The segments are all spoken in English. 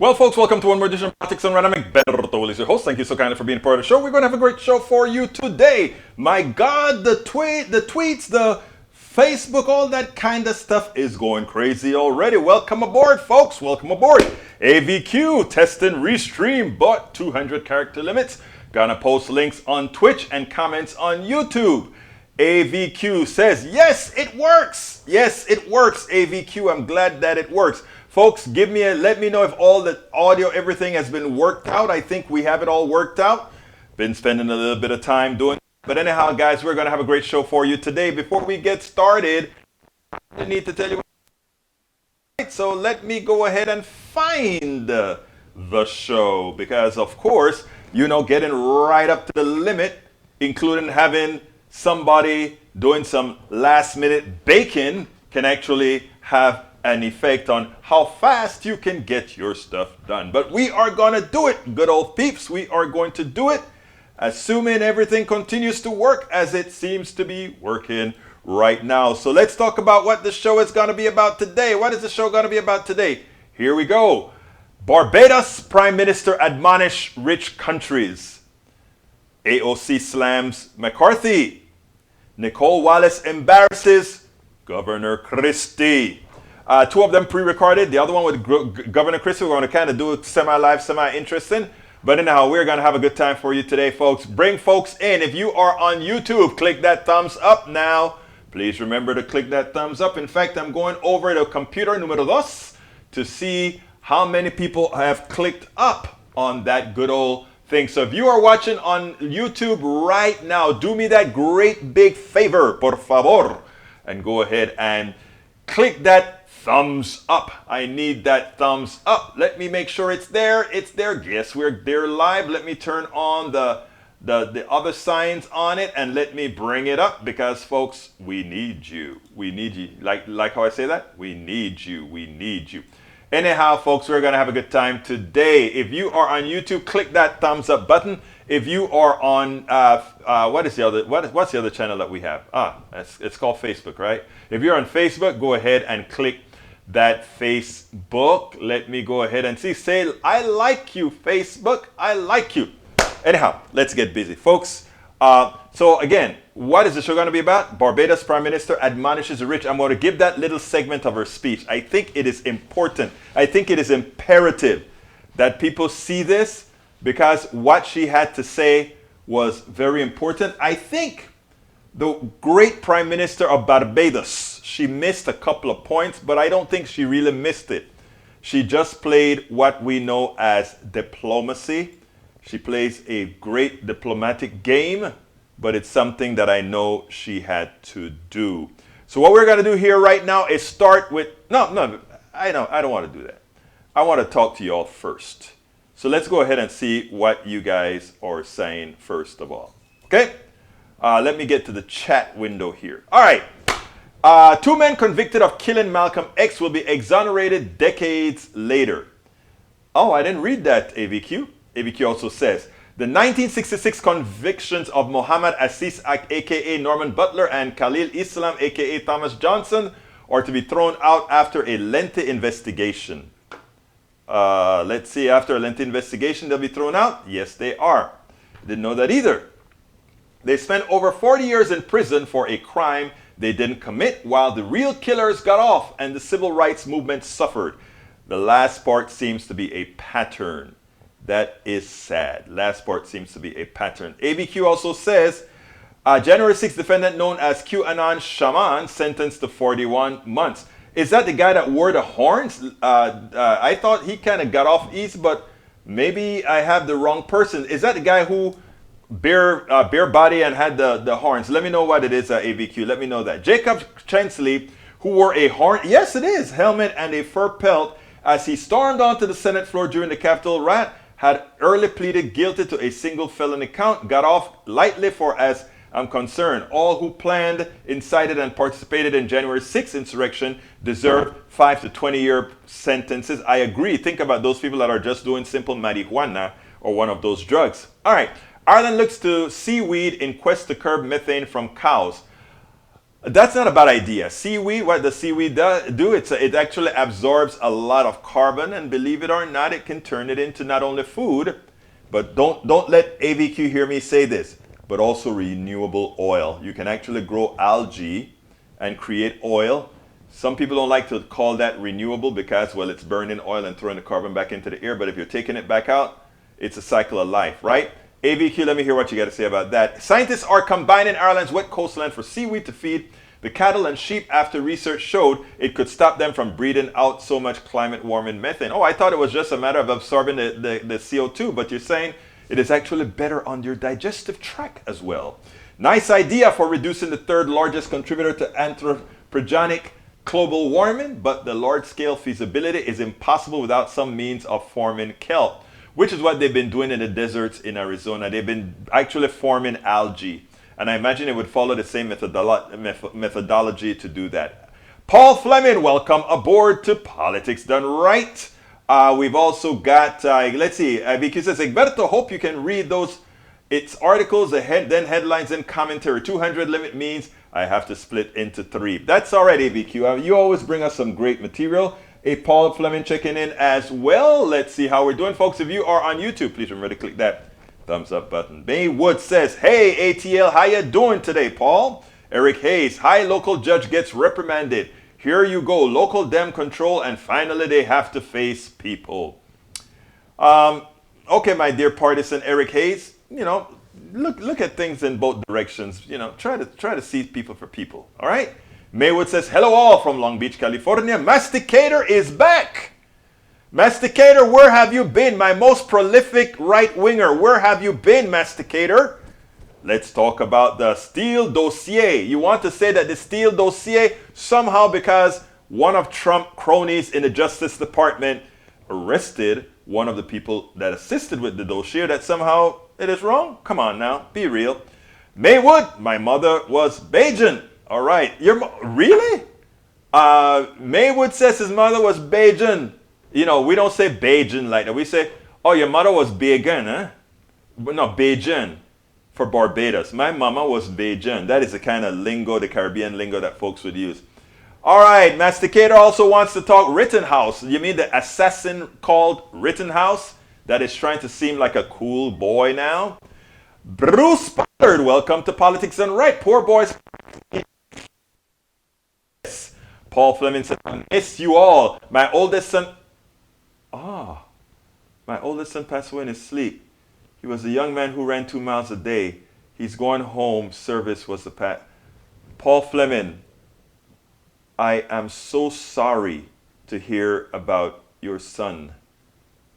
Well, folks, welcome to one more edition of Politics on Run. I'm McBerto is your host. Thank you so kindly for being part of the show. We're going to have a great show for you today. My God, the tweets, the Facebook, all that kind of stuff is going crazy already. Welcome aboard, folks. Welcome aboard. AVQ, test and restream, but 200 character limits. Gonna post links on Twitch and comments on YouTube. AVQ says, yes, it works. Yes, it works, AVQ. I'm glad that it works. Folks, let me know if all the audio, everything has been worked out. I think we have it all worked out. Been spending a little bit of time doing it. But anyhow, guys, we're going to have a great show for you today. Before we get started, I need to tell you. So let me go ahead and find the show. Because, of course, getting right up to the limit, including having somebody doing some last-minute baking can actually have an effect on how fast you can get your stuff done. But we are going to do it, good old peeps. We are going to do it, assuming everything continues to work as it seems to be working right now. So let's talk about what the show is going to be about today. What is the show going to be about today? Here we go. Barbados Prime Minister admonished rich countries. AOC slams McCarthy. Nicolle Wallace embarrasses Governor Christie. Two of them pre-recorded. The other one with Governor Christie, we're going to kind of do it semi-live, semi-interesting. But anyhow, we're going to have a good time for you today, folks. Bring folks in. If you are on YouTube, click that thumbs up now. Please remember to click that thumbs up. In fact, I'm going over to computer número dos to see how many people have clicked up on that good old thing. So if you are watching on YouTube right now, do me that great big favor, por favor, and go ahead and click that thumbs up. I need that thumbs up. Let me make sure it's there. It's there. Yes, we're there live. Let me turn on the other signs on it and let me bring it up because, folks, we need you. We need you. Like how I say that? We need you. We need you. Anyhow, folks, we're going to have a good time today. If you are on YouTube, click that thumbs up button. If you are on, what's the other channel that we have? It's called Facebook, right? If you're on Facebook, go ahead and click that Facebook. Let me go ahead and say, I like you, Facebook. I like you. Anyhow, let's get busy, folks. So again, what is the show going to be about? Barbados Prime Minister admonishes the rich. I'm going to give that little segment of her speech. I think it is important. I think it is imperative that people see this because what she had to say was very important. I think the great Prime Minister of Barbados, she missed a couple of points, but I don't think she really missed it. She just played what we know as diplomacy. She plays a great diplomatic game, but it's something that I know she had to do. So what we're going to do here right now is start with, I don't want to do that. I want to talk to you all first. So let's go ahead and see what you guys are saying first of all. Okay? Let me get to the chat window here. All right. Two men convicted of killing Malcolm X will be exonerated decades later. Oh, I didn't read that, AVQ. AVQ also says, the 1966 convictions of Muhammad Assis, a.k.a. Norman Butler, and Khalil Islam, a.k.a. Thomas Johnson, are to be thrown out after a lengthy investigation. Let's see, after a lengthy investigation, they'll be thrown out? Yes, they are. Didn't know that either. They spent over 40 years in prison for a crime they didn't commit, while the real killers got off and the civil rights movement suffered. The last part seems to be a pattern. That is sad. Last part seems to be a pattern. ABQ also says, January 6th defendant known as QAnon Shaman sentenced to 41 months. Is that the guy that wore the horns? I thought he kind of got off easy, but maybe I have the wrong person. Is that the guy who bare body and had the horns? Let me know what it is, ABQ. Let me know that. Jacob Chansley, who wore a horn, yes it is, helmet and a fur pelt as he stormed onto the Senate floor during the Capitol riot, had early pleaded guilty to a single felony count, got off lightly for, as I'm concerned, all who planned, incited, and participated in January 6th insurrection deserve 5 to 20-year sentences. I agree. Think about those people that are just doing simple marijuana or one of those drugs. All right. Ireland looks to seaweed in quest to curb methane from cows. That's not a bad idea. Seaweed, what the seaweed do, it actually absorbs a lot of carbon, and believe it or not, it can turn it into not only food, but don't let AVQ hear me say this, but also renewable oil. You can actually grow algae and create oil. Some people don't like to call that renewable because, well, it's burning oil and throwing the carbon back into the air, but if you're taking it back out, it's a cycle of life, right? AVQ, let me hear what you got to say about that. Scientists are combining Ireland's wet coastline for seaweed to feed the cattle and sheep after research showed it could stop them from breathing out so much climate warming methane. Oh, I thought it was just a matter of absorbing the CO2, but you're saying it is actually better on your digestive tract as well. Nice idea for reducing the third largest contributor to anthropogenic global warming, but the large-scale feasibility is impossible without some means of forming kelp, which is what they've been doing in the deserts in Arizona. They've been actually forming algae. And I imagine it would follow the same methodology to do that. Paul Fleming, welcome aboard to Politics Done Right. We've also got, let's see, Vicky says, Egberto, hope you can read those. It's articles, then headlines and commentary. 200 limit means I have to split into 3. That's all right, AVQ. You always bring us some great material. A Paul Fleming checking in as well. Let's see how we're doing, folks. If you are on YouTube, please remember to click that thumbs up button. May Wood says, hey, ATL, how you doing today, Paul? Eric Hayes, hi, local judge gets reprimanded. Here you go, local Dem control, and finally they have to face people. Okay, my dear partisan Eric Hayes, you know, look at things in both directions. You know, try to see people for people, all right? Maywood says, hello all from Long Beach, California. Masticator is back. Masticator, where have you been? My most prolific right-winger. Where have you been, Masticator? Let's talk about the Steele dossier. You want to say that the Steele dossier, somehow because one of Trump's cronies in the Justice Department arrested one of the people that assisted with the dossier, that somehow it is wrong? Come on now, be real. Maywood, my mother was Bajan. All right, really? Maywood says his mother was Bajan. You know, we don't say Bajan like that. We say, oh, your mother was Bajan, huh? But no, Bajan for Barbados. My mama was Bajan. That is the kind of lingo, the Caribbean lingo that folks would use. All right, Masticator also wants to talk Rittenhouse. You mean the assassin called Rittenhouse that is trying to seem like a cool boy now? Bruce Pollard, welcome to Politics Done Right. Poor boys. Paul Fleming said, I miss you all. My oldest son... my oldest son passed away in his sleep. He was a young man who ran 2 miles a day. He's going home. Service was the path. Paul Fleming, I am so sorry to hear about your son.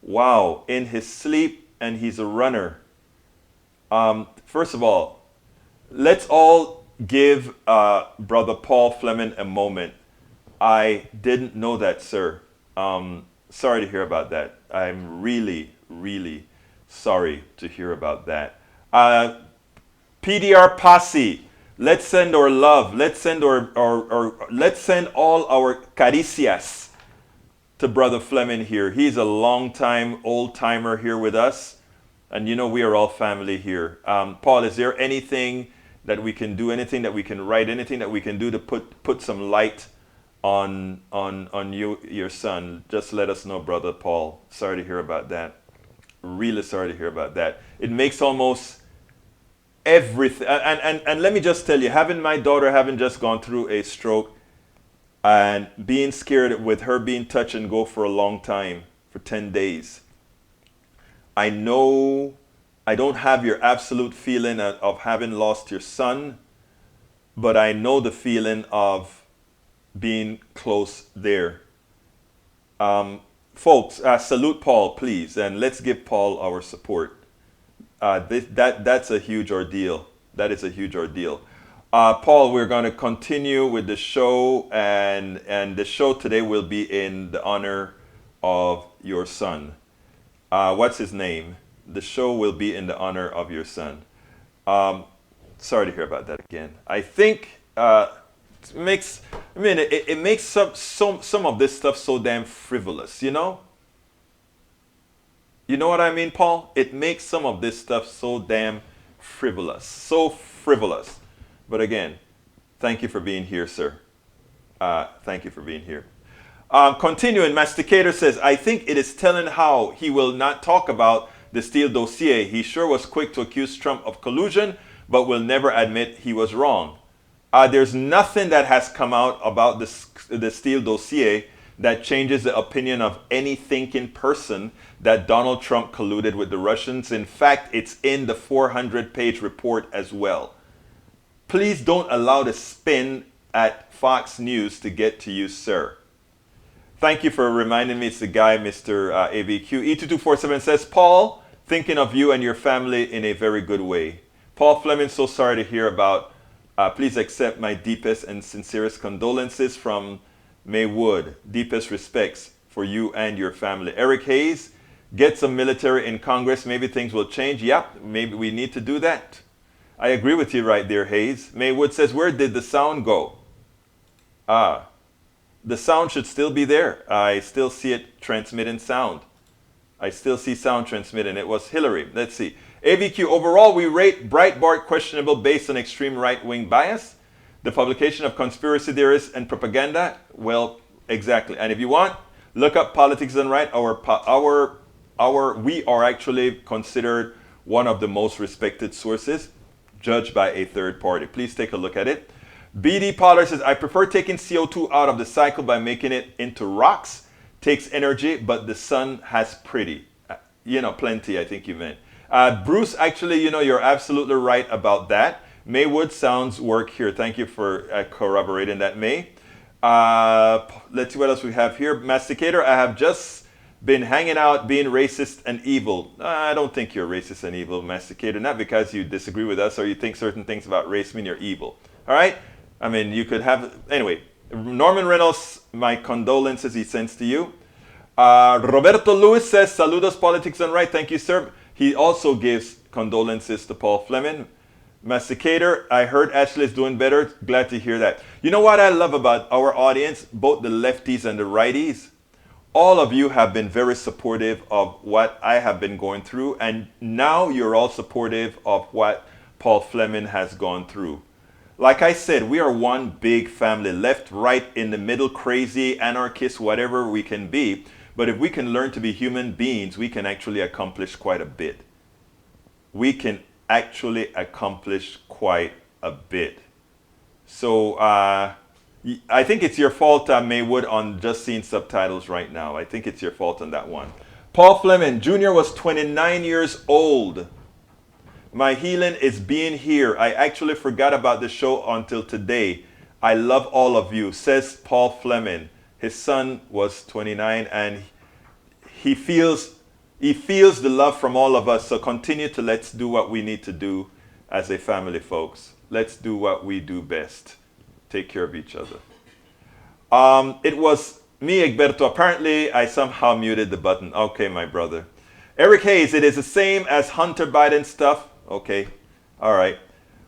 Wow, in his sleep, and he's a runner. First of all, let's all give Brother Paul Fleming a moment. I didn't know that, sir. Sorry to hear about that. I'm really, really sorry to hear about that. PDR Posse, let's send our love. Let's send let's send all our caricias to Brother Fleming here. He's a long-time old-timer here with us, and you know we are all family here. Paul, is there anything that we can do, anything that we can write, anything that we can do to put some light on you, your son? Just let us know, Brother Paul. Sorry to hear about that. Really sorry to hear about that. It makes almost everything. And let me just tell you, having my daughter having just gone through a stroke and being scared with her being touch and go for a long time, for 10 days. I know I don't have your absolute feeling of having lost your son, but I know the feeling of being close there. Folks, salute Paul, please, and let's give Paul our support. That's a huge ordeal. That is a huge ordeal. Paul, we're going to continue with the show, and the show today will be in the honor of your son. What's his name? The show will be in the honor of your son. Sorry to hear about that again. I think it makes some of this stuff so damn frivolous, you know? You know what I mean, Paul? It makes some of this stuff so damn frivolous. So frivolous. But again, Thank you for being here, sir. Thank you for being here. Continuing, Masticator says, I think it is telling how he will not talk about the Steele dossier. He sure was quick to accuse Trump of collusion, but will never admit he was wrong. There's nothing that has come out about the Steele dossier that changes the opinion of any thinking person that Donald Trump colluded with the Russians. In fact, it's in the 400-page report as well. Please don't allow the spin at Fox News to get to you, sir. Thank you for reminding me. It's the guy, Mr. AVQ. E2247 says, Paul, thinking of you and your family in a very good way. Paul Fleming, so sorry to hear about. Please accept my deepest and sincerest condolences from May Wood. Deepest respects for you and your family. Eric Hayes, get some military in Congress. Maybe things will change. Yep, maybe we need to do that. I agree with you right there, Hayes. May Wood says, where did the sound go? The sound should still be there. I still see it transmitting sound. I still see sound transmitting. It was Hillary. Let's see. AVQ, overall, we rate Breitbart questionable based on extreme right-wing bias. The publication of conspiracy theories and propaganda, well, exactly. And if you want, look up Politics Done Right. We are actually considered one of the most respected sources, judged by a third party. Please take a look at it. BD Pollard says, I prefer taking CO2 out of the cycle by making it into rocks. Takes energy, but the sun has plenty, I think you meant. Bruce, actually, you're absolutely right about that. Maywood sounds work here. Thank you for corroborating that, May. Let's see what else we have here. Masticator, I have just been hanging out being racist and evil. I don't think you're racist and evil, Masticator. Not because you disagree with us or you think certain things about race mean you're evil. All right? I mean, you could have... Anyway, Norman Reynolds, my condolences he sends to you. Roberto Lewis says, Saludos, Politics Done Right. Thank you, sir. He also gives condolences to Paul Fleming. Masticator, I heard Ashley is doing better. Glad to hear that. You know what I love about our audience, both the lefties and the righties? All of you have been very supportive of what I have been going through, and now you're all supportive of what Paul Fleming has gone through. Like I said, we are one big family, left, right, in the middle, crazy, anarchist, whatever we can be. But if we can learn to be human beings, we can actually accomplish quite a bit. We can actually accomplish quite a bit. So I think it's your fault, Maywood, on just seeing subtitles right now. I think it's your fault on that one. Paul Fleming, Jr. was 29 years old. My healing is being here. I actually forgot about the show until today. I love all of you, says Paul Fleming. His son was 29 and he feels the love from all of us. So continue to let's do what we need to do as a family, folks. Let's do what we do best. Take care of each other. It was me, Egberto. Apparently, I somehow muted the button. Okay, my brother. Eric Hayes, it is the same as Hunter Biden stuff. Okay. All right.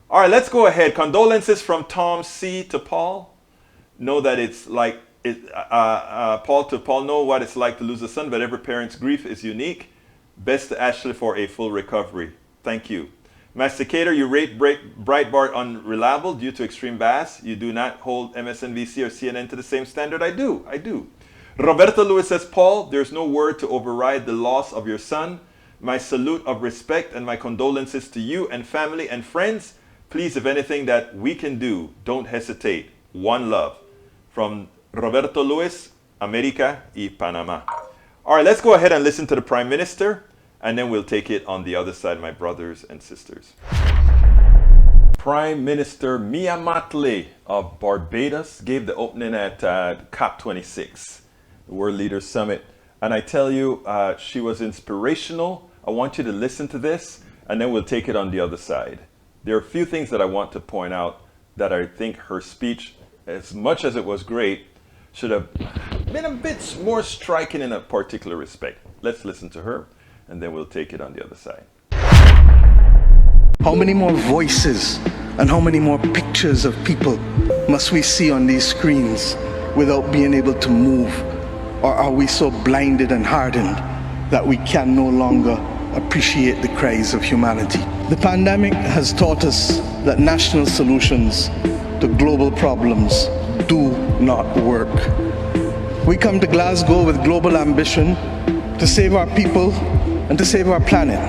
All right, let's go ahead. Condolences from Tom C. to Paul. Know that it's like, Paul to Paul, know what it's like to lose a son, but every parent's grief is unique. Best to Ashley for a full recovery. Thank you. Masticator, you rate Breitbart unreliable due to extreme bias. You do not hold MSNBC or CNN to the same standard. I do. Roberto Lewis says, Paul, there's no word to override the loss of your son. My salute of respect and my condolences to you and family and friends. Please, if anything that we can do, don't hesitate. One love. From Roberto Lewis, America y Panama. All right, let's go ahead and listen to the Prime Minister, and then we'll take it on the other side, my brothers and sisters. Prime Minister Mia Mottley of Barbados gave the opening at COP26, the World Leaders Summit. And I tell you, she was inspirational. I want you to listen to this, and then we'll take it on the other side. There are a few things that I want to point out that I think her speech, as much as it was great, should have been a bit more striking in a particular respect. Let's listen to her, and then we'll take it on the other side. How many more voices and how many more pictures of people must we see on these screens without being able to move? Or are we so blinded and hardened that we can no longer appreciate the cries of humanity? The pandemic has taught us that national solutions to global problems do not work. We come to Glasgow with global ambition to save our people and to save our planet.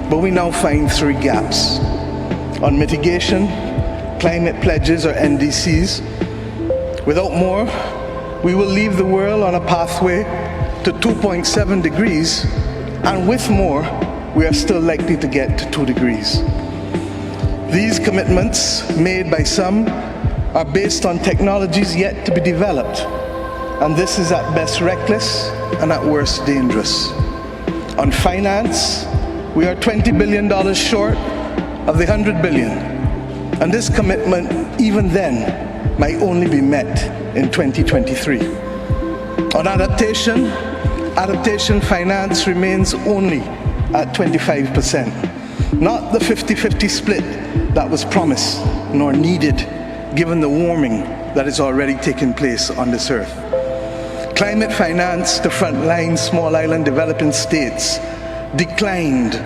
But we now find three gaps. On mitigation, climate pledges or NDCs. Without more, we will leave the world on a pathway to 2.7 degrees, and with more, we are still likely to get to 2 degrees. These commitments made by some are based on technologies yet to be developed, and this is at best reckless and at worst dangerous. On finance, we are $20 billion short of the $100 billion, and this commitment, even then, might only be met in 2023. On adaptation finance remains only at 25%, not the 50-50 split that was promised nor needed given the warming that is already taking place on this earth. Climate finance to frontline small island developing states declined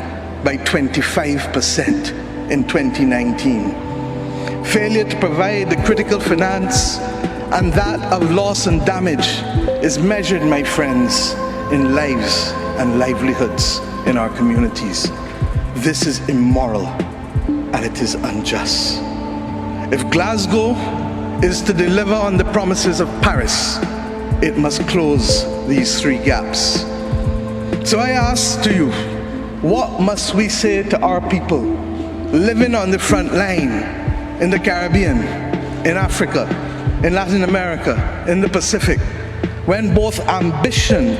by 25% in 2019. Failure to provide the critical finance and that of loss and damage is measured, my friends, in lives and livelihoods in our communities. This is immoral and it is unjust. If Glasgow is to deliver on the promises of Paris, it must close these three gaps. So I ask to you, what must we say to our people living on the front line in the Caribbean, in Africa, in Latin America, in the Pacific, when both ambition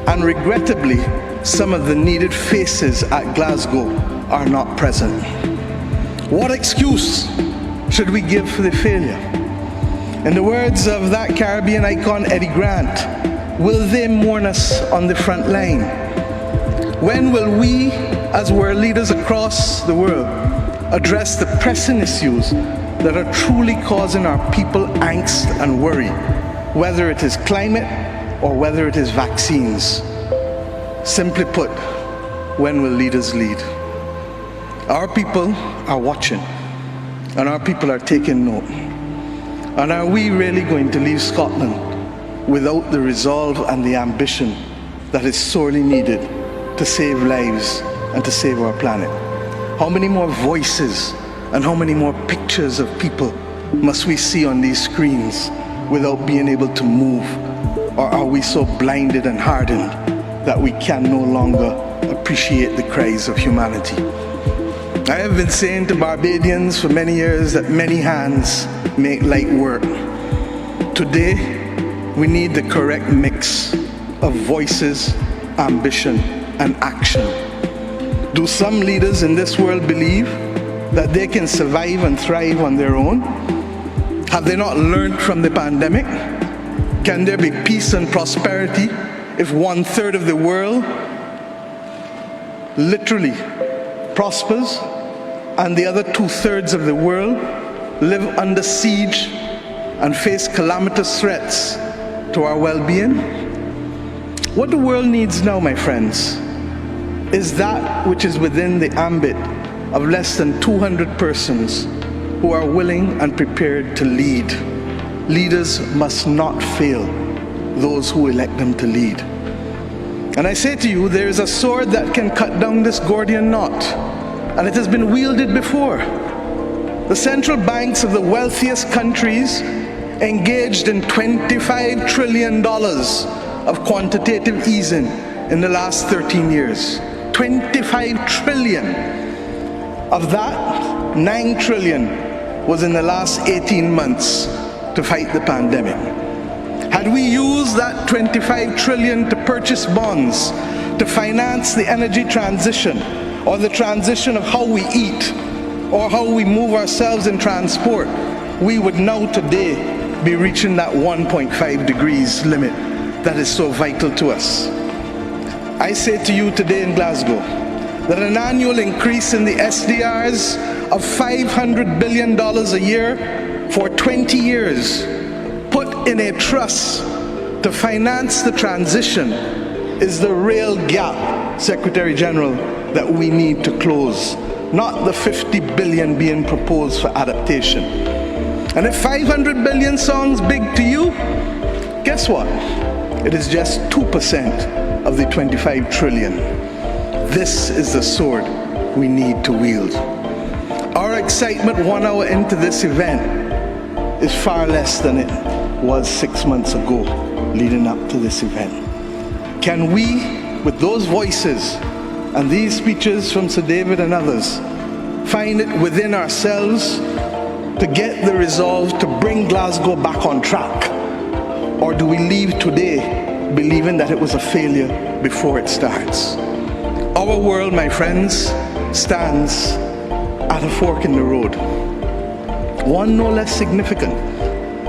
and regrettably some of the needed faces at Glasgow are not present? What excuse should we give for the failure? In the words of that Caribbean icon Eddie Grant, will they mourn us on the front line? When will we, as world leaders across the world, address the pressing issues that are truly causing our people angst and worry, whether it is climate or whether it is vaccines? Simply put, when will leaders lead? Our people are watching, and our people are taking note. And are we really going to leave Scotland without the resolve and the ambition that is sorely needed to save lives and to save our planet? How many more voices and how many more pictures of people must we see on these screens without being able to move? Or are we so blinded and hardened that we can no longer appreciate the cries of humanity? I have been saying to Barbadians for many years that many hands make light work. Today, we need the correct mix of voices, ambition, and action. Do some leaders in this world believe that they can survive and thrive on their own? Have they not learned from the pandemic? Can there be peace and prosperity if 1/3 of the world literally prospers and the other 2/3 of the world live under siege and face calamitous threats to our well-being? What the world needs now, my friends, is that which is within the ambit of less than 200 persons who are willing and prepared to lead. Leaders must not fail those who elect them to lead. And I say to you, there is a sword that can cut down this Gordian knot, and it has been wielded before. The central banks of the wealthiest countries engaged in $25 trillion of quantitative easing in the last 13 years. 25 trillion. Of that, 9 trillion was in the last 18 months to fight the pandemic. Had we used that 25 trillion to purchase bonds, to finance the energy transition, or the transition of how we eat, or how we move ourselves in transport, we would now today be reaching that 1.5 degrees limit that is so vital to us. I say to you today in Glasgow that an annual increase in the SDRs of $500 billion a year for 20 years, put in a trust to finance the transition, is the real gap, Secretary General, that we need to close. not the 50 billion being proposed for adaptation. And if 500 billion sounds big to you, guess what? It is just 2% of the 25 trillion. This is the sword we need to wield. Our excitement 1 hour into this event is far less than it was 6 months ago leading up to this event. Can we, with those voices and these speeches from Sir David and others, find it within ourselves to get the resolve to bring Glasgow back on track? Or do we leave today believing that it was a failure before it starts? Our world, my friends, stands at a fork in the road. One no less significant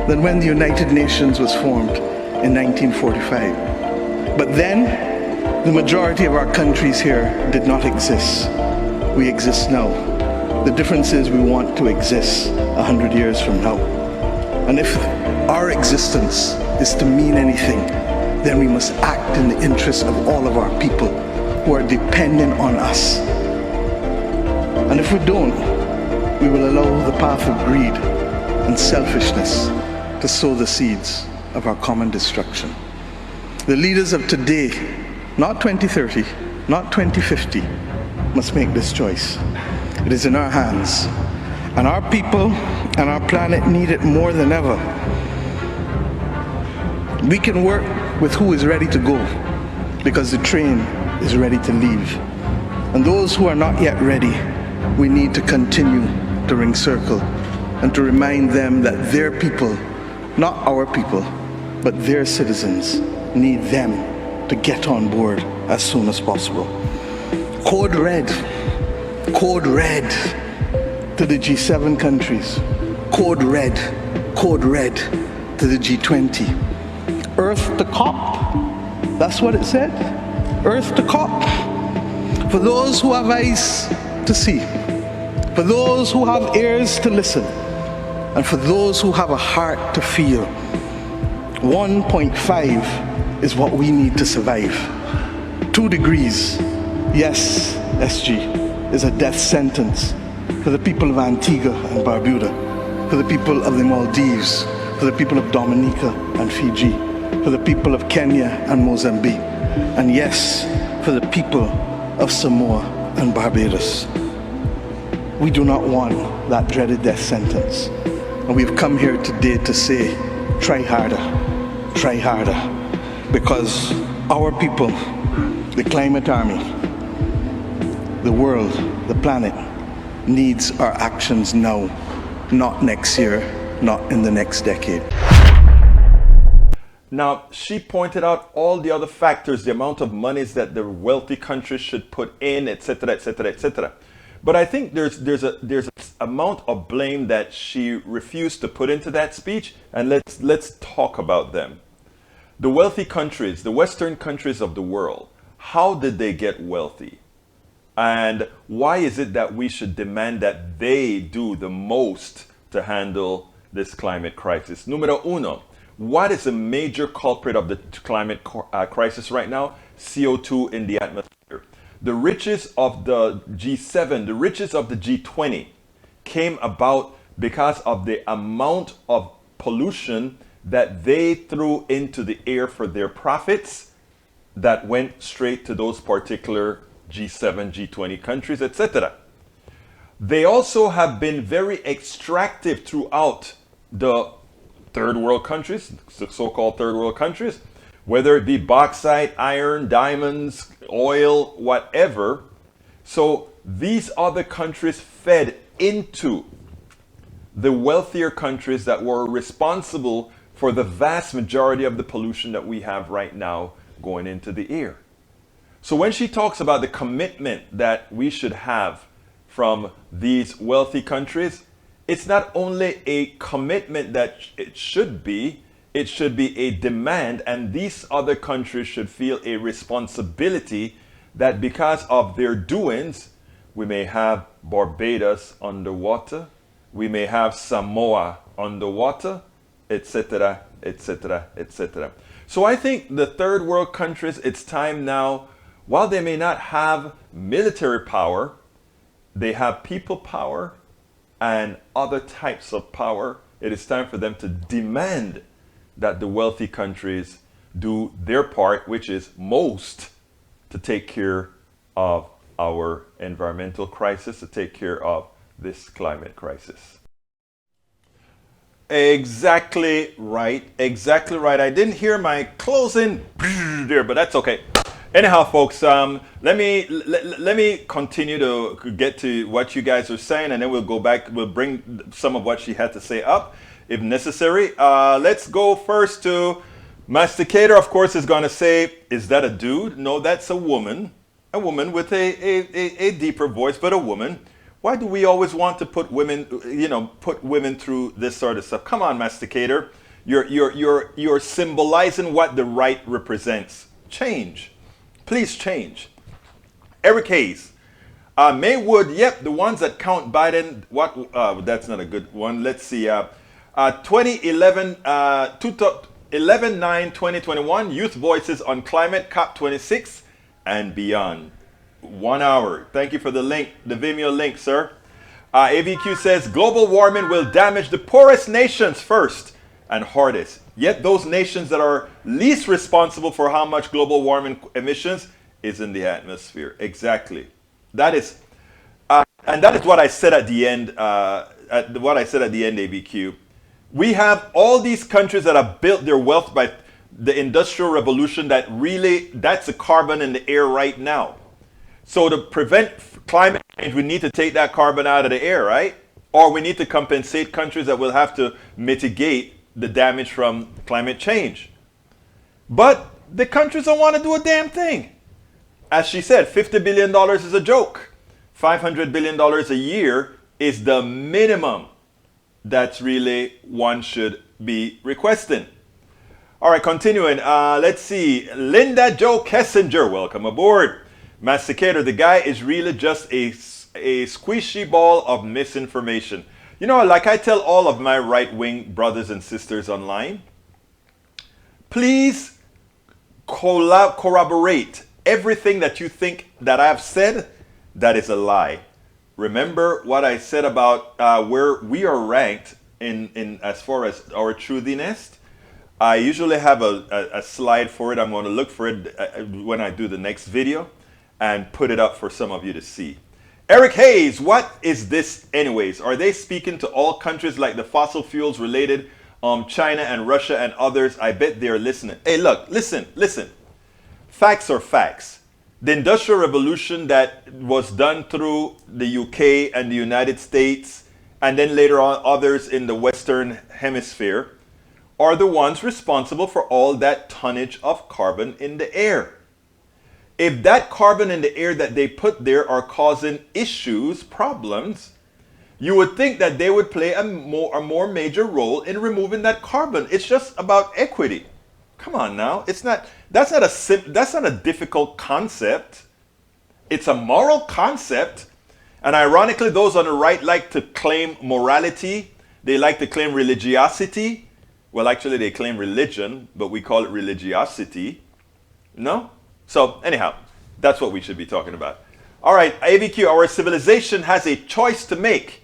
than when the United Nations was formed in 1945. But then, the majority of our countries here did not exist. We exist now. The difference is we want to exist 100 years from now. And if our existence is to mean anything, then we must act in the interest of all of our people who are dependent on us. And if we don't, we will allow the path of greed and selfishness to sow the seeds of our common destruction. The leaders of today, not 2030, not 2050, must make this choice. It is in our hands, and our people and our planet need it more than ever. We can work with who is ready to go, because the train is ready to leave. And those who are not yet ready, we need to continue to ring circle and to remind them that their people, not our people, but their citizens, need them to get on board as soon as possible. Code red to the G7 countries. Code red to the G20. Earth to COP, that's what it said. Earth to COP. For those who have eyes to see, for those who have ears to listen, and for those who have a heart to feel, 1.5 is what we need to survive. 2 degrees, yes, SG, is a death sentence for the people of Antigua and Barbuda, for the people of the Maldives, for the people of Dominica and Fiji, for the people of Kenya and Mozambique, and yes, for the people of Samoa and Barbados. We do not want that dreaded death sentence. And we've come here today to say, try harder, because our people, the climate army, the world, the planet, needs our actions now, not next year, not in the next decade. Now, she pointed out all the other factors, the amount of monies that the wealthy countries should put in, etc., etc., etc. But I think there's an amount of blame that she refused to put into that speech, and let's talk about them. The wealthy countries, the Western countries of the world, how did they get wealthy? And why is it that we should demand that they do the most to handle this climate crisis? Numero uno, what is a major culprit of the climate crisis right now? CO2 in the atmosphere. The riches of the G7, the riches of the G20 came about because of the amount of pollution that they threw into the air for their profits that went straight to those particular G7, G20 countries, etc. They also have been very extractive throughout the third world countries, the so-called third world countries, whether it be bauxite, iron, diamonds, oil, whatever. So these other countries fed into the wealthier countries that were responsible for the vast majority of the pollution that we have right now going into the air. So when she talks about the commitment that we should have from these wealthy countries, it's not only a commitment that it should be a demand, and these other countries should feel a responsibility that because of their doings, we may have Barbados underwater, we may have Samoa underwater, etc., etc., etc. So I think the third world countries, it's time now, while they may not have military power, They have people power and other types of power. It is time for them to demand that the wealthy countries do their part, which is most, to take care of our environmental crisis, to take care of this climate crisis. Exactly right. Exactly right. I didn't hear my closing there, but that's okay. Anyhow, folks, let me continue to get to what you guys are saying, and then we'll go back. We'll bring some of what she had to say up, if necessary. Let's go first to Masticator. Of course, is going to say, "Is that a dude?" No, that's a woman. A woman with a deeper voice, but a woman. Why do we always want to put women, put women through this sort of stuff? Come on, Masticator. You're symbolizing what the right represents. Change. Please change. Eric Hayes. Maywood, yep, the ones that count Biden. What? That's not a good one. Let's see. 2011, 11/9/2021, Youth Voices on Climate, COP26 and beyond. 1 hour. Thank you for the link, the Vimeo link, sir. AVQ says global warming will damage the poorest nations first and hardest. Yet those nations that are least responsible for how much global warming emissions is in the atmosphere. Exactly. That is, and that is what I said at the end. AVQ. We have all these countries that have built their wealth by the Industrial Revolution. That's the carbon in the air right now. So to prevent climate change, we need to take that carbon out of the air, right? Or we need to compensate countries that will have to mitigate the damage from climate change. But the countries don't want to do a damn thing. As she said, $50 billion is a joke. $500 billion a year is the minimum that's really one should be requesting. All right, continuing. Let's see. Linda Joe Kessinger, welcome aboard. Masticator, the guy is really just a squishy ball of misinformation. You know, like I tell all of my right-wing brothers and sisters online, please corroborate everything that you think that I've said that is a lie. Remember what I said about where we are ranked in as far as our truthiness. I usually have a slide for it. I'm going to look for it when I do the next video and put it up for some of you to see. Eric Hayes, what is this anyways? Are they speaking to all countries like the fossil fuels related China and Russia and others? I bet they're listening. Hey, look, listen. Facts are facts. The Industrial Revolution that was done through the UK and the United States, and then later on others in the Western Hemisphere, are the ones responsible for all that tonnage of carbon in the air. If that carbon in the air that they put there are causing issues, problems, you would think that they would play a more major role in removing that carbon. It's just about equity. Come on now. That's not a difficult concept. It's a moral concept. And ironically, those on the right like to claim morality. They like to claim religiosity. Well, actually, they claim religion, but we call it religiosity. No? So, anyhow, that's what we should be talking about. All right, AVQ, our civilization has a choice to make.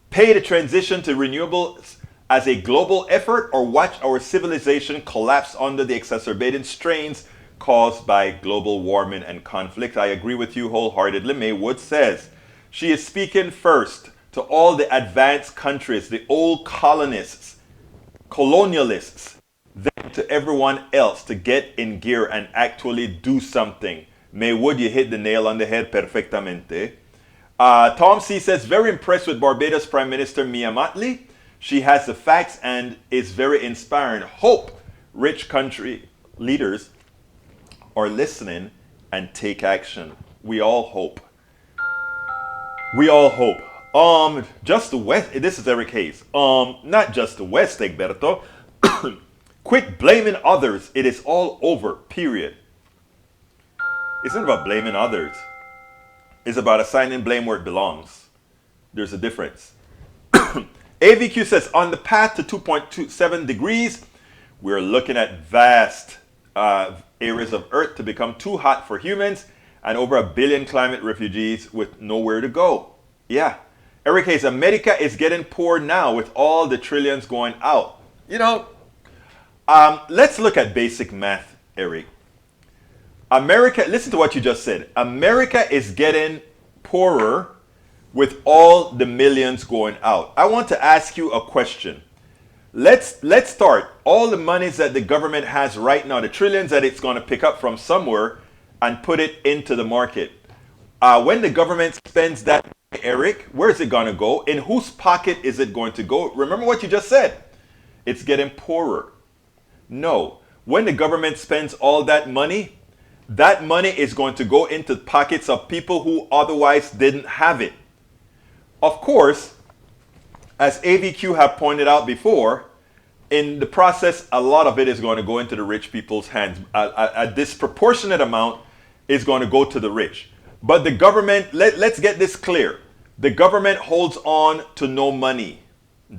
Pay the transition to renewables as a global effort, or watch our civilization collapse under the exacerbating strains caused by global warming and conflict. I agree with you wholeheartedly. Maywood says she is speaking first to all the advanced countries, the old colonists, colonialists, then to everyone else to get in gear and actually do something. Maywood, you hit the nail on the head perfectamente. Tom C says, very impressed with Barbados Prime Minister Mia Mottley. She has the facts and is very inspiring. Hope rich country leaders are listening and take action. We all hope. We all hope. Just the West, this is Eric Hayes. Not just the West, Egberto. Quit blaming others. It is all over, period. It's not about blaming others. It's about assigning blame where it belongs. There's a difference. AVQ says, on the path to 2.27 degrees, we're looking at vast areas of Earth to become too hot for humans and over 1 billion climate refugees with nowhere to go. Yeah. Eric Hayes, America is getting poor now with all the trillions going out. You know, let's look at basic math, Eric. America, listen to what you just said. America is getting poorer with all the millions going out. I want to ask you a question. Let's start all the monies that the government has right now, the trillions that it's going to pick up from somewhere and put it into the market. When the government spends that, Eric, where is it going to go? In whose pocket is it going to go? Remember what you just said. It's getting poorer. No. When the government spends all that money is going to go into pockets of people who otherwise didn't have it. Of course, as AVQ have pointed out before, in the process, a lot of it is going to go into the rich people's hands. A disproportionate amount is going to go to the rich. But the government, let's get this clear. The government holds on to no money.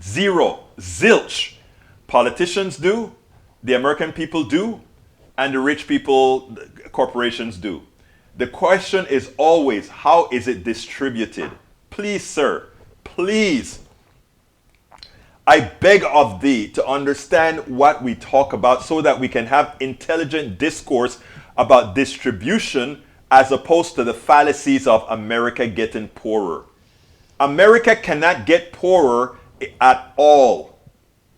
Zero. Zilch. Politicians do. The American people do. And the rich people, corporations do. The question is always, how is it distributed? Please, sir, please. I beg of thee to understand what we talk about so that we can have intelligent discourse about distribution as opposed to the fallacies of America getting poorer. America cannot get poorer at all.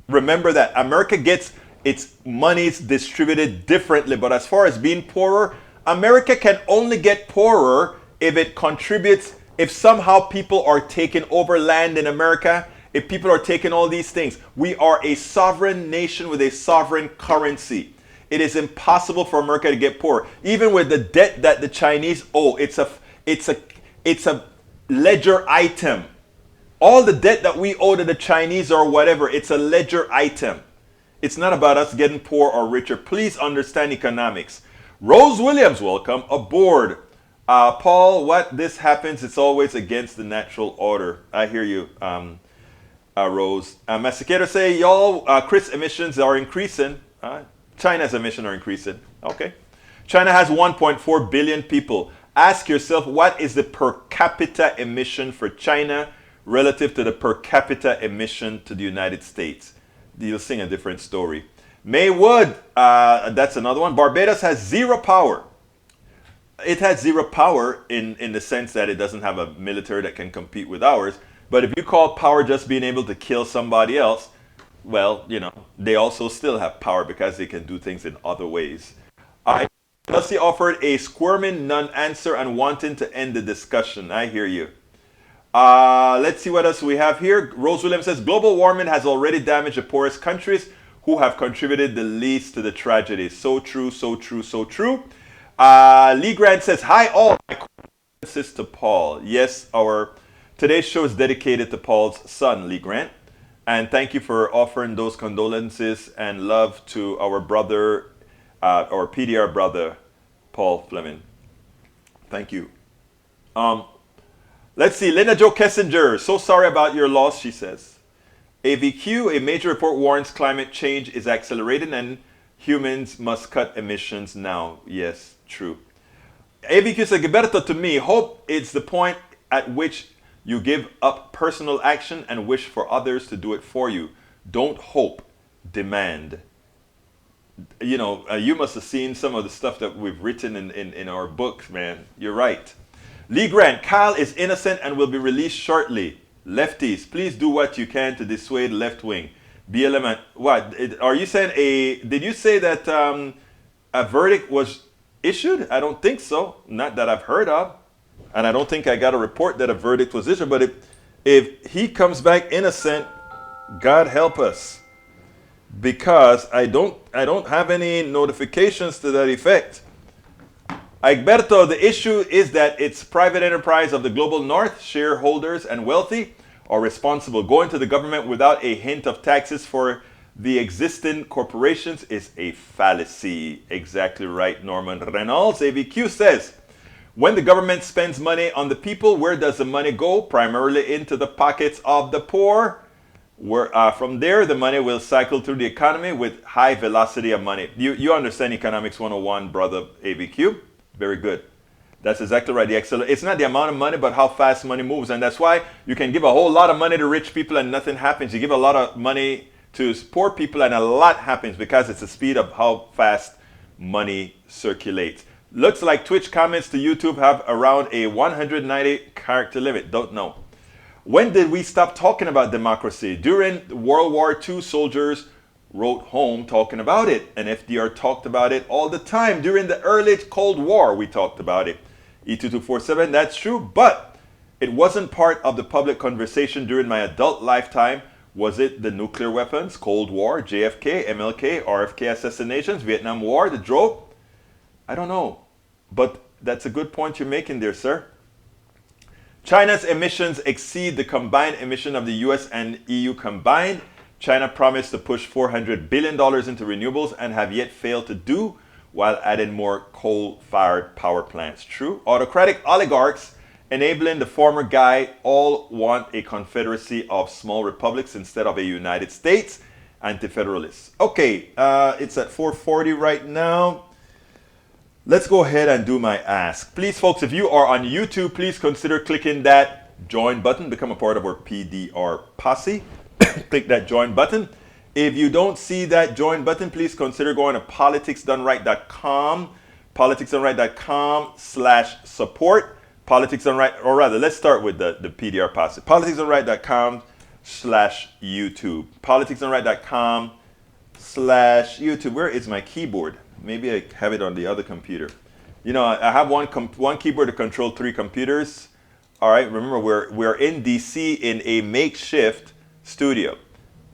Remember that. America gets its monies distributed differently, but as far as being poorer, America can only get poorer if it contributes, if somehow people are taking over land in America, if people are taking all these things. We are a sovereign nation with a sovereign currency. It is impossible for America to get poor. Even with the debt that the Chinese owe, it's a ledger item. All the debt that we owe to the Chinese or whatever, it's a ledger item. It's not about us getting poor or richer. Please understand economics. Rose Williams, welcome aboard. Paul, what this happens, it's always against the natural order. I hear you, Rose. Masticator say, y'all, Chris emissions are increasing. China's emissions are increasing. Okay. China has 1.4 billion people. Ask yourself, what is the per capita emission for China relative to the per capita emission to the United States? You'll sing a different story. May Wood, that's another one. Barbados has zero power. It has zero power in the sense that it doesn't have a military that can compete with ours. But if you call power just being able to kill somebody else, well, you know, they also still have power because they can do things in other ways. Dusty offered a squirming non-answer and wanting to end the discussion. I hear you. Let's see what else we have here. Rose Williams says, global warming has already damaged the poorest countries who have contributed the least to the tragedy. So true, so true, so true. Lee Grant says, hi all. My condolences to Paul. Yes, today's show is dedicated to Paul's son, Lee Grant. And thank you for offering those condolences and love to our brother, our PDR brother, Paul Fleming. Thank you. Let's see. Linda Jo Kessinger. So sorry about your loss, she says. AVQ, a major report warns climate change is accelerating and humans must cut emissions now. Yes, true. AVQ said, Gilberto, to me, hope it's the point at which you give up personal action and wish for others to do it for you. Don't hope, demand. You know, you must have seen some of the stuff that we've written in our books, man. You're right. Lee Grant, Kyle is innocent and will be released shortly. Lefties, please do what you can to dissuade left wing. BLM, what? Are you saying did you say that a verdict was issued? I don't think so. Not that I've heard of. And I don't think I got a report that a verdict was issued. But if he comes back innocent, God help us. Because I don't have any notifications to that effect. Egberto, the issue is that it's private enterprise of the global north, shareholders and wealthy are responsible. Going to the government without a hint of taxes for the existing corporations is a fallacy. Exactly right, Norman Reynolds. AVQ says, when the government spends money on the people, where does the money go? Primarily into the pockets of the poor. From there, the money will cycle through the economy with high velocity of money. You understand Economics 101, brother AVQ? Very good. That's exactly right. It's not the amount of money, but how fast money moves. And that's why you can give a whole lot of money to rich people and nothing happens. You give a lot of money to poor people and a lot happens, because it's the speed of how fast money circulates. Looks like Twitch comments to YouTube have around a 190 character limit. Don't know. When did we stop talking about democracy? During World War II, soldiers wrote home talking about it. And FDR talked about it all the time. During the early Cold War, we talked about it. E2247, that's true, but it wasn't part of the public conversation during my adult lifetime. Was it the nuclear weapons, Cold War, JFK, MLK, RFK assassinations, Vietnam War that drove? I don't know, but that's a good point you're making there, sir. China's emissions exceed the combined emission of the US and EU combined. China promised to push $400 billion into renewables and have yet failed to do, while adding more coal-fired power plants. True. Autocratic oligarchs enabling the former guy all want a confederacy of small republics instead of a United States. Anti-federalists. Okay, it's at 4:40 right now. Let's go ahead and do my ask. Please, folks, if you are on YouTube, please consider clicking that join button. Become a part of our PDR posse. Click that join button. If you don't see that join button, please consider going to politicsdoneright.com, politicsdoneright.com/support, politicsdoneright, or rather, let's start with the PDR posse. politicsdoneright.com/YouTube, politicsdoneright.com/YouTube. Where is my keyboard? Maybe I have it on the other computer. You know, I have one keyboard to control 3 computers. All right, remember we're in DC in a makeshift studio.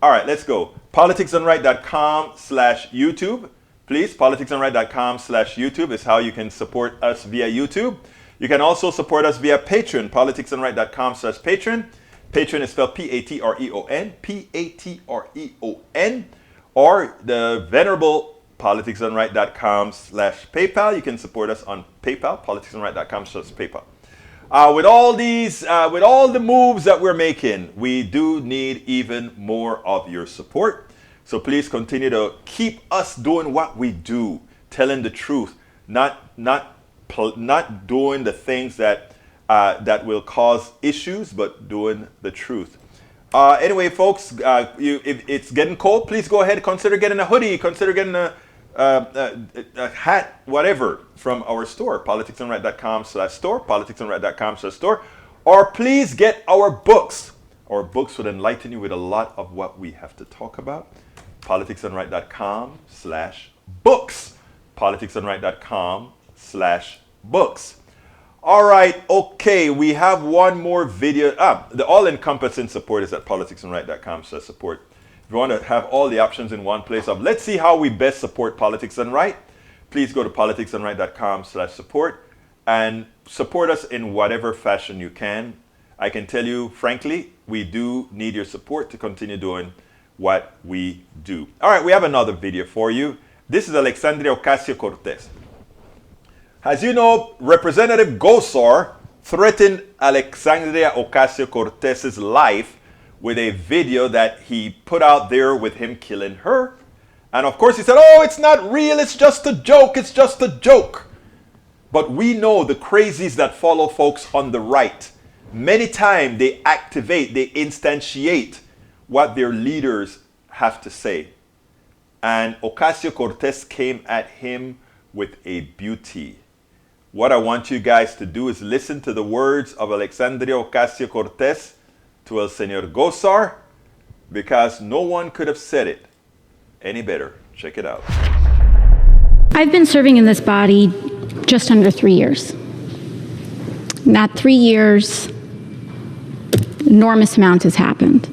All right, let's go. politicsdoneright.com/YouTube. Please, politicsdoneright.com/YouTube is how you can support us via YouTube. You can also support us via Patreon, politicsdoneright.com/Patreon. Patreon is spelled P-A-T-R-E-O-N, P-A-T-R-E-O-N, or the venerable politicsdoneright.com/PayPal. You can support us on PayPal, politicsdoneright.com/PayPal. With all the moves that we're making, we do need even more of your support. So please continue to keep us doing what we do, telling the truth, not doing the things that will cause issues, but doing the truth. Anyway, folks, if it's getting cold, please go ahead, consider getting a hoodie, consider getting a hat, whatever, from our store, politicsdoneright.com/store, politicsdoneright.com/store, or please get our books. Our books would enlighten you with a lot of what we have to talk about. politicsdoneright.com/books, politicsdoneright.com/books. All right, okay, we have one more video. The all-encompassing support is at politicsdoneright.com/support. If you want to have all the options in one place, let's see how we best support Politics Done Right. Please go to politicsdoneright.com/support and support us in whatever fashion you can. I can tell you, frankly, we do need your support to continue doing what we do. All right, we have another video for you. This is Alexandria Ocasio-Cortez. As you know, Representative Gosar threatened Alexandria Ocasio-Cortez's life with a video that he put out there with him killing her. And of course he said, oh, it's not real, it's just a joke, it's just a joke. But we know the crazies that follow folks on the right. Many times they activate, they instantiate what their leaders have to say. And Ocasio-Cortez came at him with a beauty. What I want you guys to do is listen to the words of Alexandria Ocasio-Cortez to El Señor Gosar, because no one could have said it any better. Check it out. I've been serving in this body just under 3 years. In that 3 years, enormous amount has happened.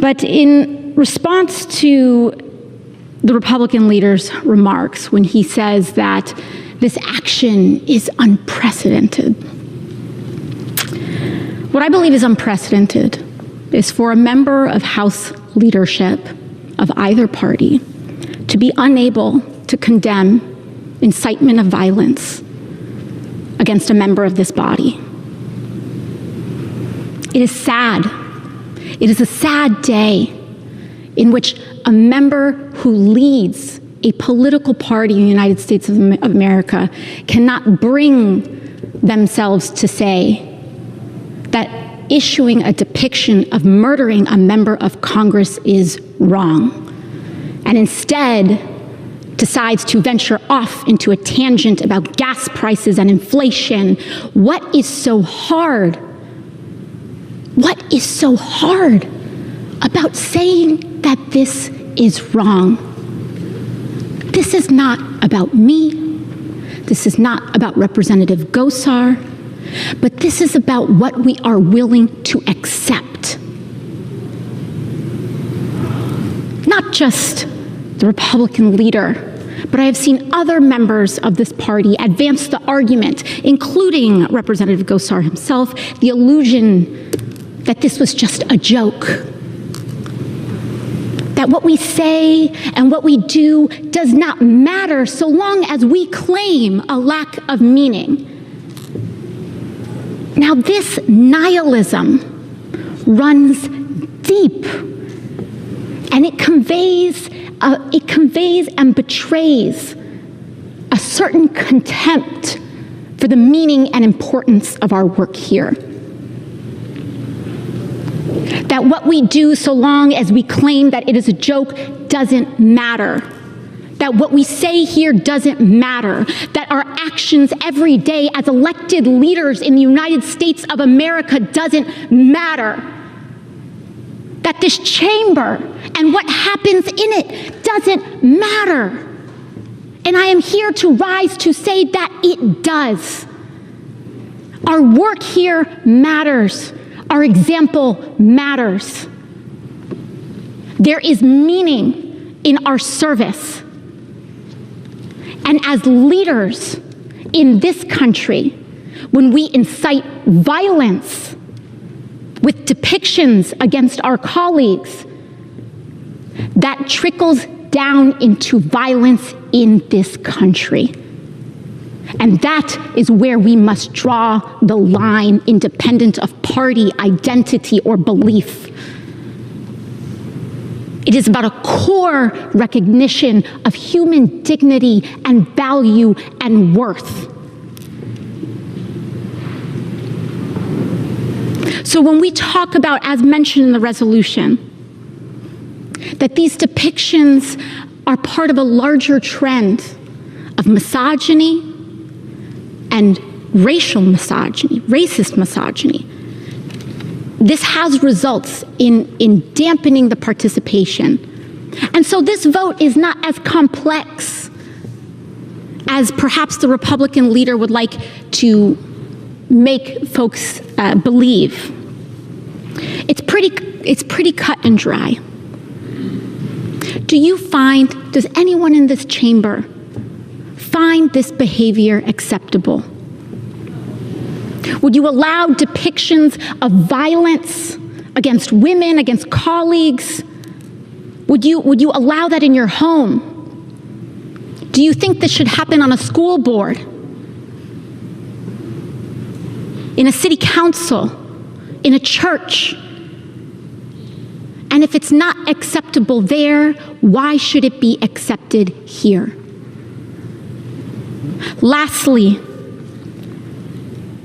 But in response to the Republican leader's remarks when he says that this action is unprecedented, what I believe is unprecedented is for a member of House leadership of either party to be unable to condemn incitement of violence against a member of this body. It is sad. It is a sad day in which a member who leads a political party in the United States of America cannot bring themselves to say that issuing a depiction of murdering a member of Congress is wrong, and instead decides to venture off into a tangent about gas prices and inflation. What is so hard? What is so hard about saying that this is wrong? This is not about me. This is not about Representative Gosar, but this is about what we are willing to accept. Not just the Republican leader, but I have seen other members of this party advance the argument, including Representative Gosar himself, the illusion that this was just a joke. That what we say and what we do does not matter so long as we claim a lack of meaning. Now, this nihilism runs deep, and it conveys and betrays a certain contempt for the meaning and importance of our work here. That what we do, so long as we claim that it is a joke, doesn't matter. That what we say here doesn't matter. That our actions every day as elected leaders in the United States of America doesn't matter. That this chamber and what happens in it doesn't matter. And I am here to rise to say that it does. Our work here matters. Our example matters. There is meaning in our service. And as leaders in this country, when we incite violence with depictions against our colleagues, that trickles down into violence in this country. And that is where we must draw the line, independent of party, identity, or belief. It is about a core recognition of human dignity and value and worth. So when we talk about, as mentioned in the resolution, that these depictions are part of a larger trend of misogyny and racial misogyny, racist misogyny, this has results in dampening the participation. And so this vote is not as complex as perhaps the Republican leader would like to make folks believe. It's pretty cut and dry. Does anyone in this chamber find this behavior acceptable? Would you allow depictions of violence against women, against colleagues? Would you allow that in your home? Do you think this should happen on a school board? In a city council? In a church? And if it's not acceptable there, why should it be accepted here? Lastly,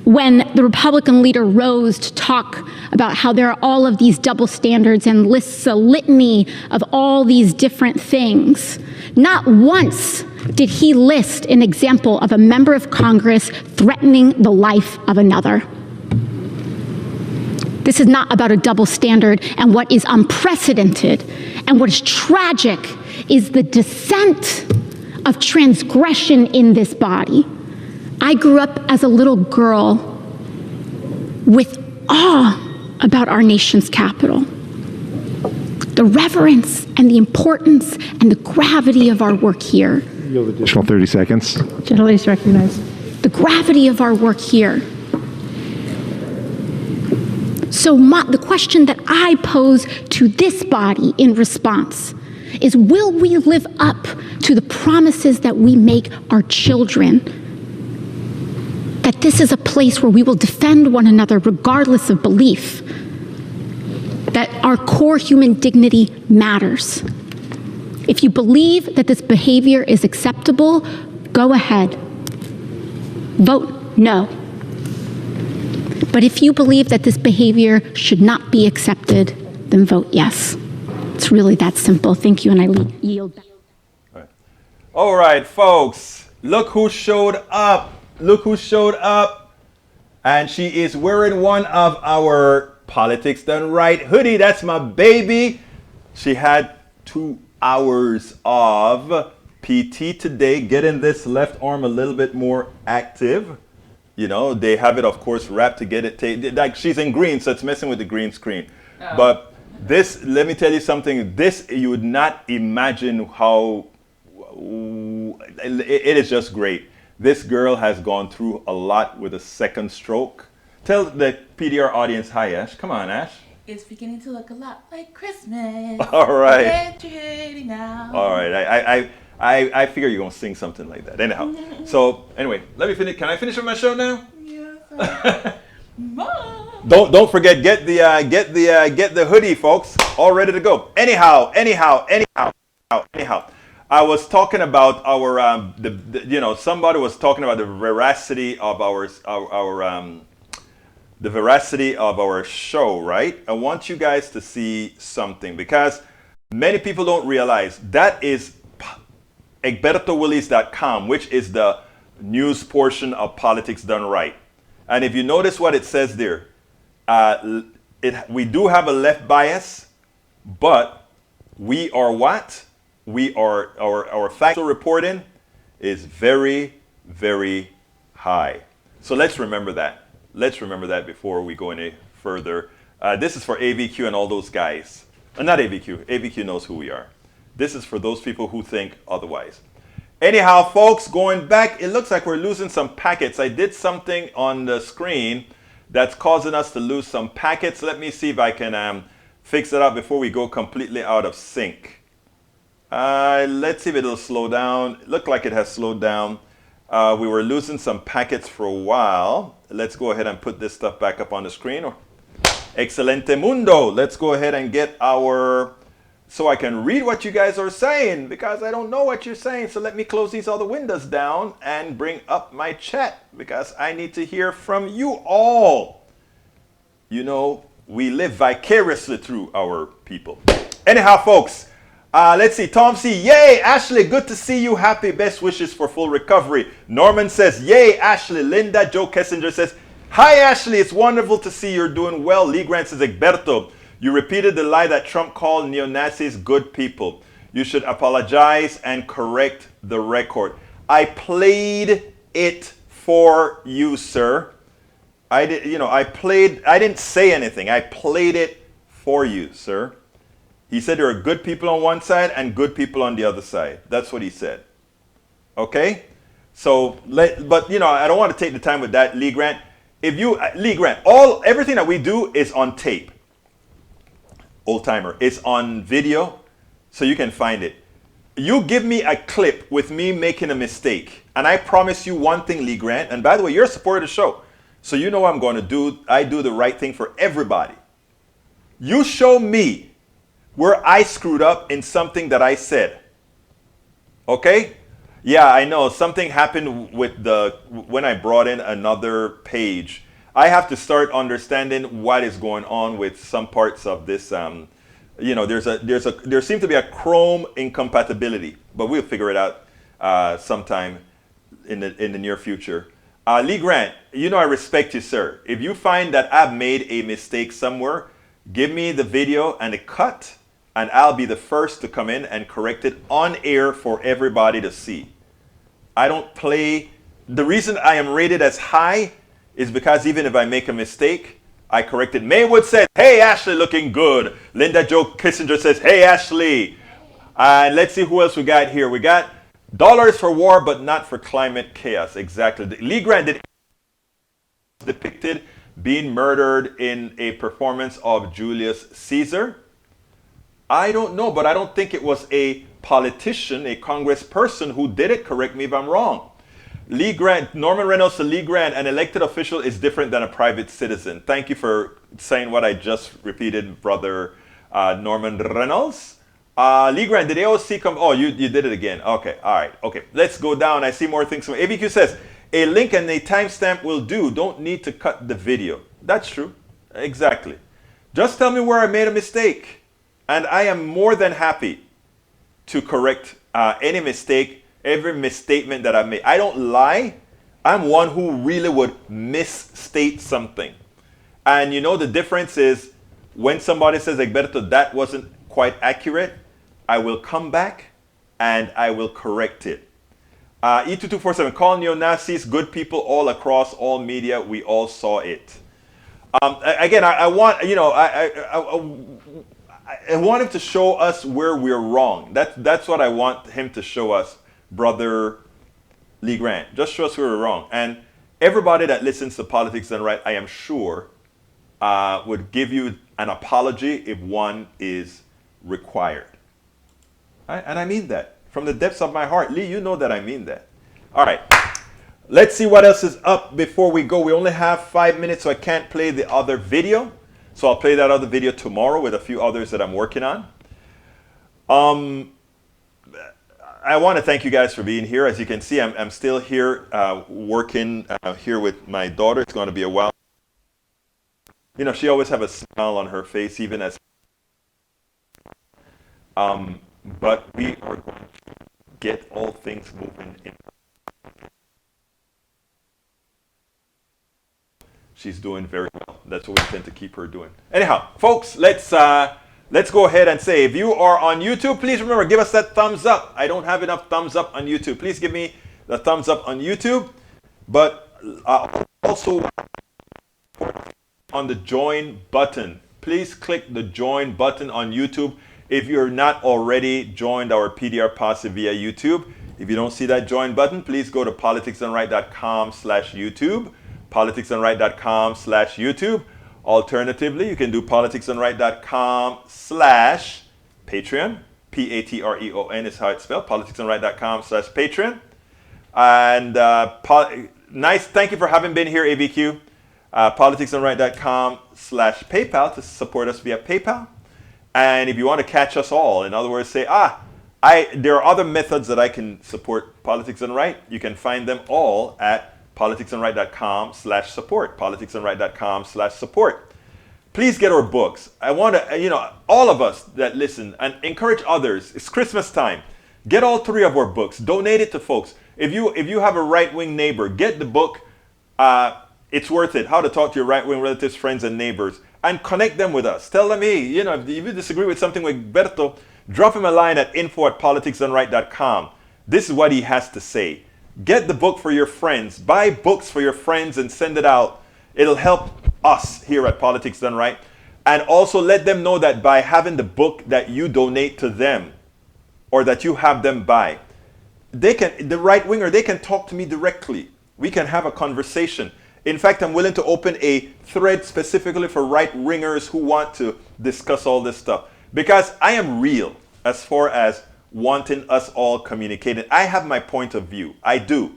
when the Republican leader rose to talk about how there are all of these double standards and lists a litany of all these different things, not once did he list an example of a member of Congress threatening the life of another. This is not about a double standard, and what is unprecedented and what is tragic is the descent of transgression in this body. I grew up as a little girl with awe about our nation's capital. The reverence and the importance and the gravity of our work here. You have additional 30 seconds. Gentlelady is recognized. The gravity of our work here. So the question that I pose to this body in response is, will we live up to the promises that we make our children? That this is a place where we will defend one another regardless of belief. That our core human dignity matters. If you believe that this behavior is acceptable, go ahead. Vote no. But if you believe that this behavior should not be accepted, then vote yes. It's really that simple. Thank you, and I yield back. All right, folks, look who showed up. Look who showed up. And she is wearing one of our Politics Done Right hoodie. That's my baby. She had 2 hours of PT today, getting this left arm a little bit more active. You know, they have it, of course, wrapped to get it. Like, she's in green, so it's messing with the green screen. Oh. But this, let me tell you something. This, you would not imagine how, it is just great. This girl has gone through a lot with a second stroke. Tell the PDR audience hi, Ash. Come on, Ash. It's beginning to look a lot like Christmas. All right. Graduating now. All right. I figure you're gonna sing something like that. Anyhow. So anyway, let me finish. Can I finish with my show now? Yes. Mom. Don't forget, get the hoodie, folks. All ready to go. Anyhow. I was talking about our somebody was talking about the veracity of our show, right? I want you guys to see something, because many people don't realize that is EgbertoWillies.com, which is the news portion of Politics Done Right. And if you notice what it says there, we do have a left bias, but we are what? We are, our factual reporting is very, very high. So let's remember that. Let's remember that before we go any further. This is for AVQ and all those guys. Not AVQ. AVQ knows who we are. This is for those people who think otherwise. Anyhow, folks, going back, it looks like we're losing some packets. I did something on the screen that's causing us to lose some packets. Let me see if I can fix it up before we go completely out of sync. Let's see if it'll slow down. It looked like it has slowed down. We were losing some packets for a while. Let's go ahead and put this stuff back up on the screen. Excelente mundo. Let's go ahead and get our, so I can read what you guys are saying, because I don't know what you're saying. So let me close these other windows down and bring up my chat, because I need to hear from you all. You know, we live vicariously through our people. Anyhow, folks, let's see. Tom C. Yay, Ashley, good to see you. Happy, best wishes for full recovery. Norman says, yay, Ashley. Linda Joe Kessinger says, hi, Ashley. It's wonderful to see you're doing well. Lee Grant says, Egberto, you repeated the lie that Trump called neo-Nazis good people. You should apologize and correct the record. I played it for you, sir. I didn't say anything. I played it for you, sir. He said there are good people on one side and good people on the other side. That's what he said. Okay? So, but I don't want to take the time with that, Lee Grant. Lee Grant, everything that we do is on tape. Old timer. It's on video, so you can find it. You give me a clip with me making a mistake, and I promise you one thing, Lee Grant, and by the way, you're a supporter of the show, so you know what I'm going to do. I do the right thing for everybody. You show me where I screwed up in something that I said. Okay? Yeah, I know. Something happened with when I brought in another page. I have to start understanding what is going on with some parts of this. There seems to be a Chrome incompatibility, but we'll figure it out sometime in the near future. Lee Grant, I respect you, sir. If you find that I've made a mistake somewhere, give me the video and the cut, and I'll be the first to come in and correct it on air for everybody to see. I don't play. The reason I am rated as high is because even if I make a mistake, I correct it. Maywood says, hey, Ashley, looking good. Linda Joe Kissinger says, hey, Ashley. Let's see who else we got here. We got dollars for war, but not for climate chaos. Exactly. Lee Grant depicted being murdered in a performance of Julius Caesar. I don't know, but I don't think it was a politician, a congressperson who did it. Correct me if I'm wrong. Lee Grant, Norman Reynolds to Lee Grant, an elected official is different than a private citizen. Thank you for saying what I just repeated, brother Norman Reynolds. Lee Grant, did AOC come? Oh, you did it again. Okay, all right. Okay, let's go down. I see more things. ABQ says, a link and a timestamp will do. Don't need to cut the video. That's true. Exactly. Just tell me where I made a mistake. And I am more than happy to correct any mistake, every misstatement that I made. I don't lie. I'm one who really would misstate something. And you know the difference is when somebody says, Egberto, that wasn't quite accurate, I will come back and I will correct it. E2247, call neo-Nazis good people all across all media. We all saw it. Again, I want, you know, I want him to show us where we're wrong. That's what I want him to show us, Brother Lee Grant. Just show us where we're wrong. And everybody that listens to Politics Done Right, I am sure, would give you an apology if one is required. Right? And I mean that from the depths of my heart. Lee, you know that I mean that. All right. Let's see what else is up before we go. We only have 5 minutes, so I can't play the other video. So I'll play that other video tomorrow with a few others that I'm working on. I want to thank you guys for being here. As you can see, I'm still here working here with my daughter. It's going to be a while. You know, she always have a smile on her face, even as... but we are going to get all things moving in. She's doing very well. That's what we intend to keep her doing. Anyhow, folks, let's go ahead and say, if you are on YouTube, please remember, give us that thumbs up. I don't have enough thumbs up on YouTube. Please give me the thumbs up on YouTube. But also on the join button. Please click the join button on YouTube if you're not already joined our PDR Posse via YouTube. If you don't see that join button, please go to politicsdoneright.com/YouTube. politicsdoneright.com/YouTube. Alternatively, you can do politicsdoneright.com/Patreon. Patreon is how it's spelled. politicsdoneright.com/Patreon. And nice, thank you for having been here, ABQ. politicsdoneright.com/PayPal to support us via PayPal. And if you want to catch us all, in other words, say, there are other methods that I can support Politics Done Right. You can find them all at politicsdoneright.com/support. politicsdoneright.com/support. Please get our books. I want to, you know, all of us that listen and encourage others. It's Christmas time. Get all 3 of our books. Donate it to folks. If you have a right-wing neighbor, get the book. It's worth it. How to talk to your right-wing relatives, friends, and neighbors, and connect them with us. Tell them, hey, you know, if you disagree with something with Berto, drop him a line at info@politicsdoneright.com. This is what he has to say. Get the book for your friends. Buy books for your friends and send it out. It'll help us here at Politics Done Right. And also let them know that by having the book that you donate to them or that you have them buy, they can, the right winger, they can talk to me directly. We can have a conversation. In fact, I'm willing to open a thread specifically for right wingers who want to discuss all this stuff. Because I am real as far as wanting us all communicating. I have my point of view. I do.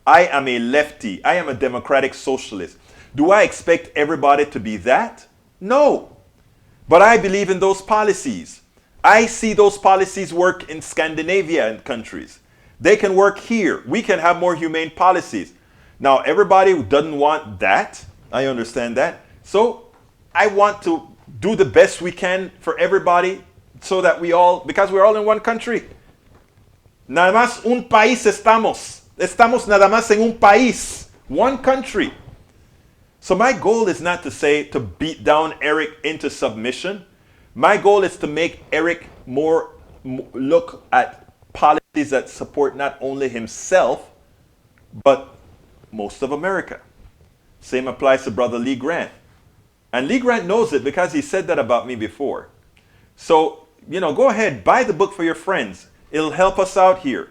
I am a lefty. I am a democratic socialist. Do I expect everybody to be that? No. But I believe in those policies. I see those policies work in Scandinavia and countries. They can work here. We can have more humane policies. Now, everybody doesn't want that. I understand that. So I want to do the best we can for everybody so that we all, because we're all in one country. Nada más un país estamos. Estamos nada más en un país. One country. So my goal is not to say to beat down Eric into submission. My goal is to make Eric more look at policies that support not only himself, but most of America. Same applies to Brother Lee Grant. And Lee Grant knows it because he said that about me before. So, you know, go ahead, buy the book for your friends. It'll help us out here.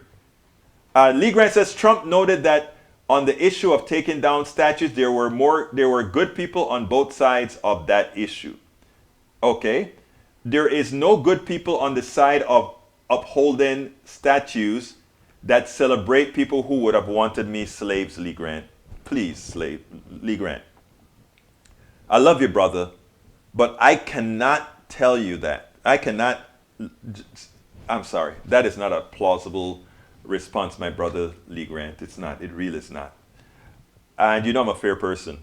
Lee Grant says Trump noted that on the issue of taking down statues, there were good people on both sides of that issue. Okay. There is no good people on the side of upholding statues that celebrate people who would have wanted me slaves, Lee Grant. Please, Lee Grant. I love you, brother, but I cannot tell you that. I cannot I'm sorry. That is not a plausible response, my brother Lee Grant. It's not. It really is not. And you know I'm a fair person.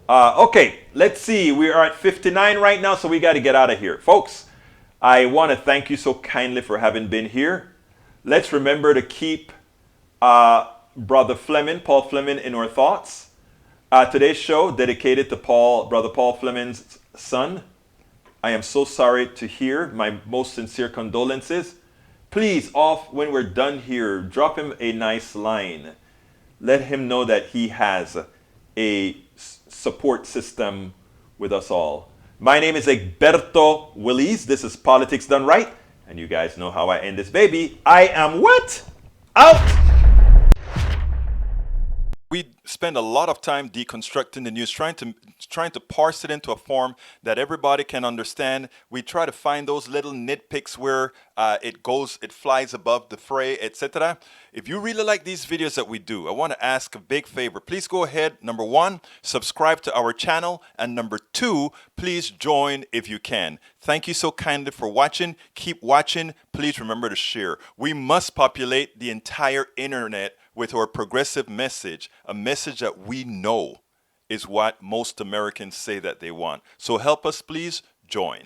Okay, let's see. We are at 59 right now, so we got to get out of here. Folks, I want to thank you so kindly for having been here. Let's remember to keep Brother Fleming, Paul Fleming, in our thoughts. Today's show dedicated to Brother Paul Fleming's son. I am so sorry to hear. My most sincere condolences. Please, when we're done here, drop him a nice line. Let him know that he has a support system with us all. My name is Egberto Willis. This is Politics Done Right. And you guys know how I end this baby. I am what? Out! We spend a lot of time deconstructing the news, trying to parse it into a form that everybody can understand. We try to find those little nitpicks where it flies above the fray, etc. If you really like these videos that we do, I want to ask a big favor. Please go ahead. Number 1, subscribe to our channel. And number 2, please join if you can. Thank you so kindly for watching. Keep watching. Please remember to share. We must populate the entire internet with our progressive message, a message that we know is what most Americans say that they want. So help us, please join.